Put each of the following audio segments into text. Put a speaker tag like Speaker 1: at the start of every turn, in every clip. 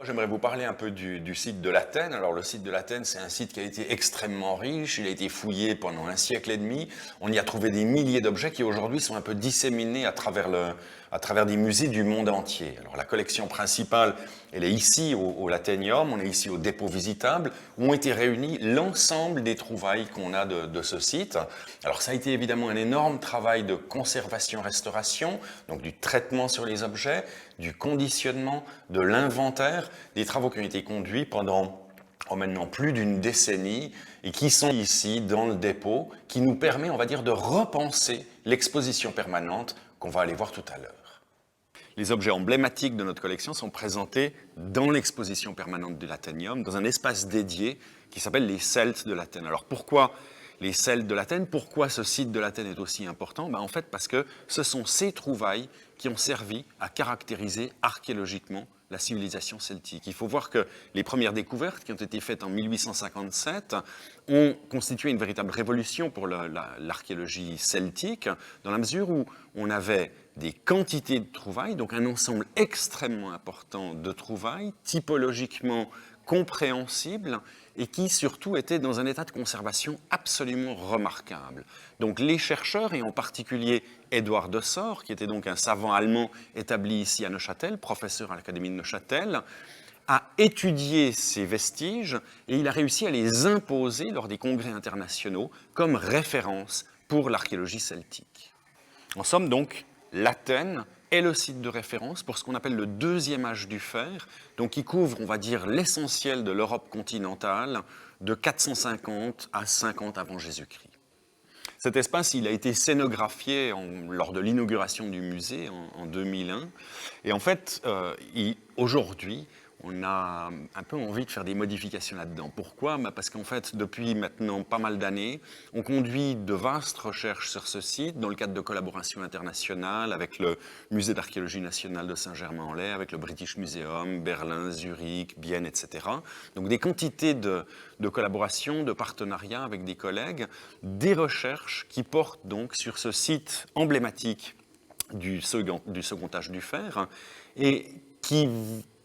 Speaker 1: J'aimerais vous parler un peu du site de l'Athènes. Alors le site de l'Athènes, c'est un site qui a été extrêmement riche, il a été fouillé pendant un siècle et demi. On y a trouvé des milliers d'objets qui aujourd'hui sont un peu disséminés à travers des musées du monde entier. Alors la collection principale, elle est ici au Lathénium, on est ici au dépôt visitable, où ont été réunis l'ensemble des trouvailles qu'on a de ce site. Alors ça a été évidemment un énorme travail de conservation-restauration, donc du traitement sur les objets, du conditionnement, de l'inventaire, des travaux qui ont été conduits pendant maintenant plus d'une décennie et qui sont ici dans le dépôt, qui nous permet, on va dire, de repenser l'exposition permanente qu'on va aller voir tout à l'heure. Les objets emblématiques de notre collection sont présentés dans l'exposition permanente de l'Athénium, dans un espace dédié qui s'appelle les Celtes de l'Athènes. Alors pourquoi les Celtes de l'Athènes? Pourquoi ce site de l'Athènes est aussi important? En fait, parce que ce sont ces trouvailles qui ont servi à caractériser archéologiquement la civilisation celtique. Il faut voir que les premières découvertes qui ont été faites en 1857 ont constitué une véritable révolution pour l'archéologie celtique, dans la mesure où on avait des quantités de trouvailles, donc un ensemble extrêmement important de trouvailles, typologiquement compréhensibles, et qui surtout étaient dans un état de conservation absolument remarquable. Donc les chercheurs, et en particulier Édouard de Sor, qui était donc un savant allemand établi ici à Neuchâtel, professeur à l'Académie de Neuchâtel, a étudié ces vestiges et il a réussi à les imposer lors des congrès internationaux comme référence pour l'archéologie celtique. En somme donc, l'Athènes est le site de référence pour ce qu'on appelle le deuxième âge du fer, donc qui couvre, on va dire, l'essentiel de l'Europe continentale de 450 à 50 avant Jésus-Christ. Cet espace, il a été scénographié lors de l'inauguration du musée en 2001. Et en fait, aujourd'hui, on a un peu envie de faire des modifications là-dedans. Pourquoi? Parce qu'en fait, depuis maintenant pas mal d'années, on conduit de vastes recherches sur ce site dans le cadre de collaborations internationales avec le Musée d'archéologie nationale de Saint-Germain-en-Laye, avec le British Museum, Berlin, Zurich, Bienne, etc. Donc des quantités de collaboration, de partenariats avec des collègues, des recherches qui portent donc sur ce site emblématique du second âge du fer et qui,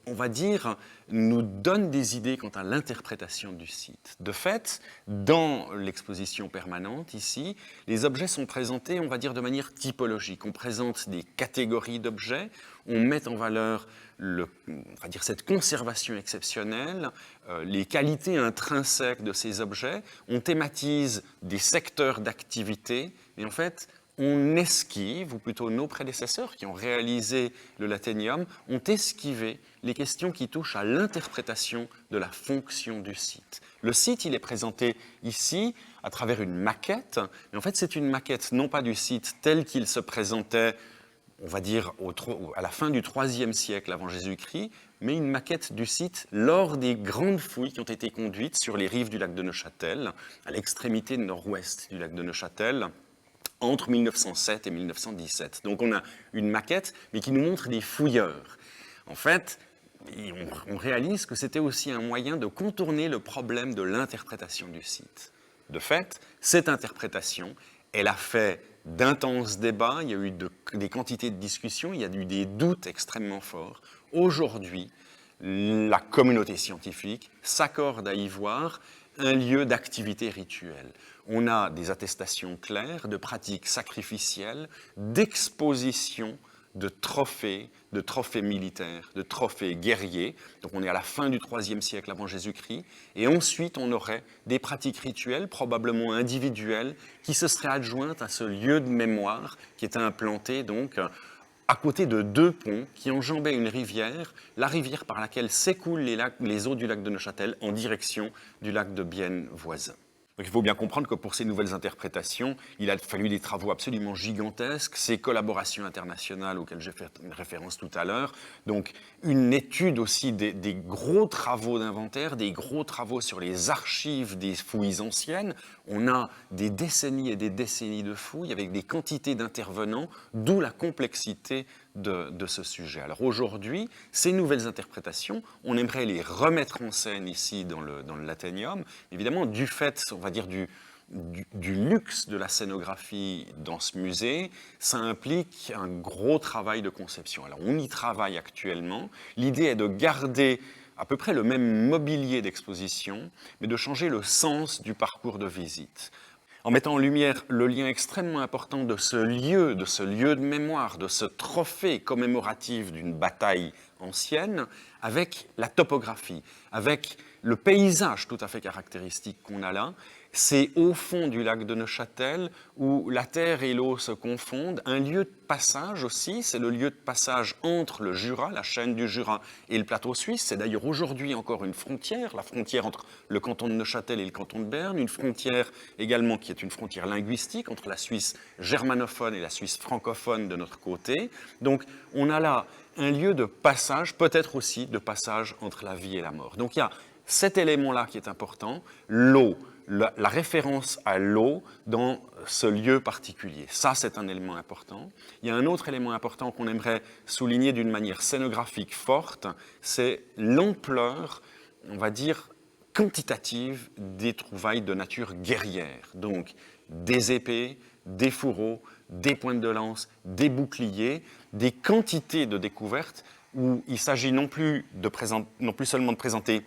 Speaker 1: on va dire, nous donne des idées quant à l'interprétation du site. De fait, dans l'exposition permanente ici, les objets sont présentés, on va dire, de manière typologique. On présente des catégories d'objets, on met en valeur on va dire, cette conservation exceptionnelle, les qualités intrinsèques de ces objets, on thématise des secteurs d'activité, et en fait, on esquive, ou plutôt nos prédécesseurs qui ont réalisé le Lathénium, ont esquivé les questions qui touchent à l'interprétation de la fonction du site. Le site, il est présenté ici à travers une maquette, mais en fait c'est une maquette non pas du site tel qu'il se présentait, on va dire à la fin du IIIe siècle avant Jésus-Christ, mais une maquette du site lors des grandes fouilles qui ont été conduites sur les rives du lac de Neuchâtel, à l'extrémité nord-ouest du lac de Neuchâtel, entre 1907 et 1917. Donc on a une maquette, mais qui nous montre des fouilleurs. En fait, on réalise que c'était aussi un moyen de contourner le problème de l'interprétation du site. De fait, cette interprétation, elle a fait d'intenses débats, il y a eu des quantités de discussions, il y a eu des doutes extrêmement forts. Aujourd'hui, la communauté scientifique s'accorde à y voir un lieu d'activité rituelle. On a des attestations claires de pratiques sacrificielles, d'exposition de trophées militaires, de trophées guerriers. Donc on est à la fin du IIIe siècle avant Jésus-Christ. Et ensuite, on aurait des pratiques rituelles, probablement individuelles, qui se seraient adjointes à ce lieu de mémoire qui était implanté donc à côté de deux ponts qui enjambaient une rivière, la rivière par laquelle s'écoulent les eaux du lac de Neuchâtel en direction du lac de Bienne voisin. Donc il faut bien comprendre que pour ces nouvelles interprétations, il a fallu des travaux absolument gigantesques, ces collaborations internationales auxquelles j'ai fait une référence tout à l'heure, donc une étude aussi des gros travaux d'inventaire, des gros travaux sur les archives des fouilles anciennes. On a des décennies et des décennies de fouilles avec des quantités d'intervenants, d'où la complexité de ce sujet. Alors aujourd'hui, ces nouvelles interprétations, on aimerait les remettre en scène ici dans le Lathénium, évidemment du fait, on va dire, du luxe de la scénographie dans ce musée, ça implique un gros travail de conception. Alors on y travaille actuellement. L'idée est de garder à peu près le même mobilier d'exposition, mais de changer le sens du parcours de visite. En mettant en lumière le lien extrêmement important de ce lieu de mémoire, de ce trophée commémoratif d'une bataille ancienne, avec la topographie, avec le paysage tout à fait caractéristique qu'on a là. C'est au fond du lac de Neuchâtel où la terre et l'eau se confondent, un lieu de passage aussi, c'est le lieu de passage entre le Jura, la chaîne du Jura et le plateau suisse. C'est d'ailleurs aujourd'hui encore une frontière, la frontière entre le canton de Neuchâtel et le canton de Berne, une frontière également qui est une frontière linguistique entre la Suisse germanophone et la Suisse francophone de notre côté. Donc on a là un lieu de passage, peut-être aussi de passage entre la vie et la mort. Donc il y a cet élément-là qui est important, l'eau, la référence à l'eau dans ce lieu particulier. Ça, c'est un élément important. Il y a un autre élément important qu'on aimerait souligner d'une manière scénographique forte, c'est l'ampleur, on va dire, quantitative des trouvailles de nature guerrière. Donc, des épées, des fourreaux, des pointes de lance, des boucliers, des quantités de découvertes où il s'agit non plus seulement de présenter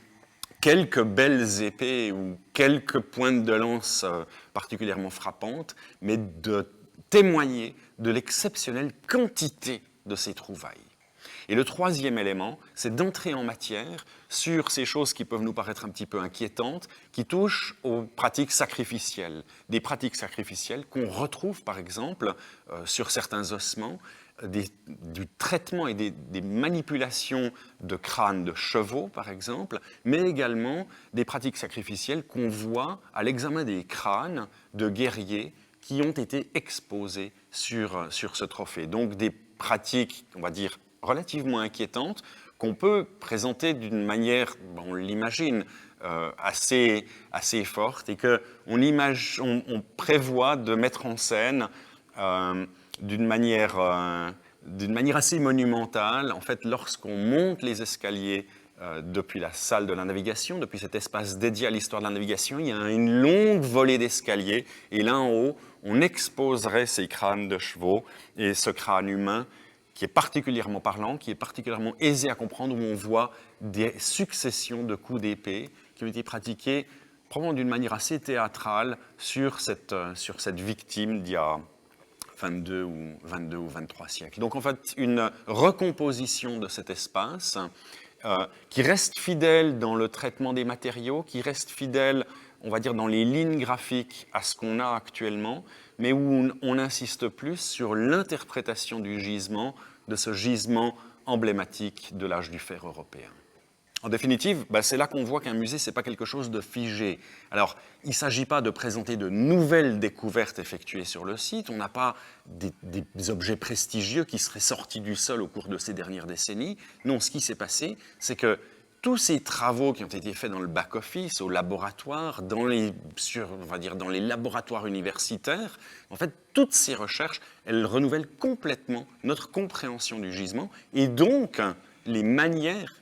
Speaker 1: quelques belles épées ou quelques pointes de lance particulièrement frappantes, mais de témoigner de l'exceptionnelle quantité de ces trouvailles. Et le troisième élément, c'est d'entrer en matière sur ces choses qui peuvent nous paraître un petit peu inquiétantes, qui touchent aux pratiques sacrificielles. Des pratiques sacrificielles qu'on retrouve par exemple sur certains ossements, du traitement et des manipulations de crânes de chevaux, par exemple, mais également des pratiques sacrificielles qu'on voit à l'examen des crânes de guerriers qui ont été exposés sur ce trophée. Donc des pratiques, on va dire, relativement inquiétantes, qu'on peut présenter d'une manière, on l'imagine, assez forte, et qu'on prévoit de mettre en scène d'une manière assez monumentale. En fait, lorsqu'on monte les escaliers depuis la salle de la navigation, depuis cet espace dédié à l'histoire de la navigation, il y a une longue volée d'escaliers, et là en haut, on exposerait ces crânes de chevaux et ce crâne humain qui est particulièrement parlant, qui est particulièrement aisé à comprendre, où on voit des successions de coups d'épée qui ont été pratiqués probablement d'une manière assez théâtrale sur cette victime d'il y a 22 ou 23 siècles. Donc en fait, une recomposition de cet espace qui reste fidèle dans le traitement des matériaux, qui reste fidèle, on va dire, dans les lignes graphiques à ce qu'on a actuellement, mais où on insiste plus sur l'interprétation du gisement, de ce gisement emblématique de l'âge du fer européen. En définitive, c'est là qu'on voit qu'un musée, ce n'est pas quelque chose de figé. Alors, il ne s'agit pas de présenter de nouvelles découvertes effectuées sur le site. On n'a pas des objets prestigieux qui seraient sortis du sol au cours de ces dernières décennies. Non, ce qui s'est passé, c'est que tous ces travaux qui ont été faits dans le back-office, au laboratoire, dans les laboratoires universitaires, en fait, toutes ces recherches, elles renouvellent complètement notre compréhension du gisement et donc les manières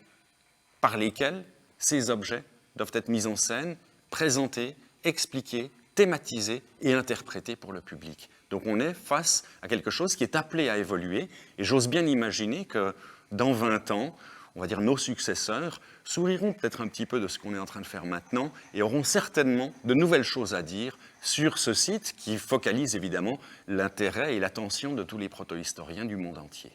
Speaker 1: par lesquels ces objets doivent être mis en scène, présentés, expliqués, thématisés et interprétés pour le public. Donc on est face à quelque chose qui est appelé à évoluer, et j'ose bien imaginer que dans 20 ans, on va dire nos successeurs souriront peut-être un petit peu de ce qu'on est en train de faire maintenant et auront certainement de nouvelles choses à dire sur ce site qui focalise évidemment l'intérêt et l'attention de tous les proto-historiens du monde entier.